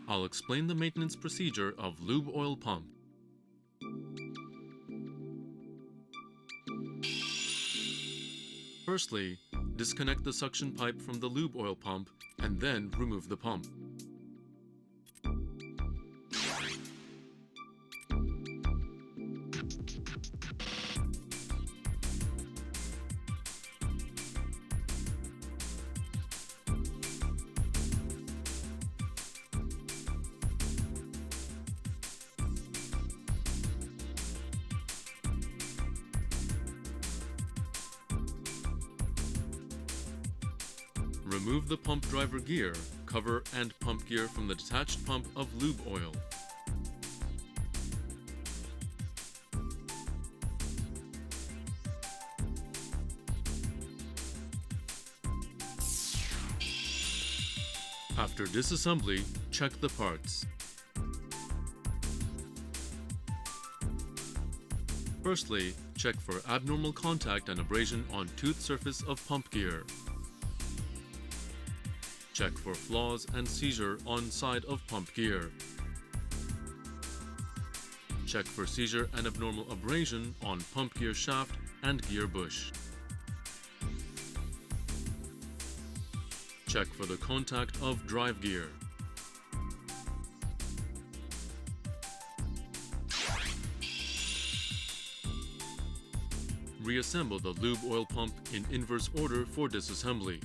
I'll explain the maintenance procedure of lube oil pump. Firstly, disconnect the suction pipe from the lube oil pump and then remove the pump. Remove the pump driver gear, cover, and pump gear from the detached pump of lube oil. After disassembly, check the parts. Firstly, check for abnormal contact and abrasion on tooth surface of pump gear. Check for flaws and seizure on side of pump gear. Check for seizure and abnormal abrasion on pump gear shaft and gear bush. Check for the contact of drive gear. Reassemble the lube oil pump in inverse order for disassembly.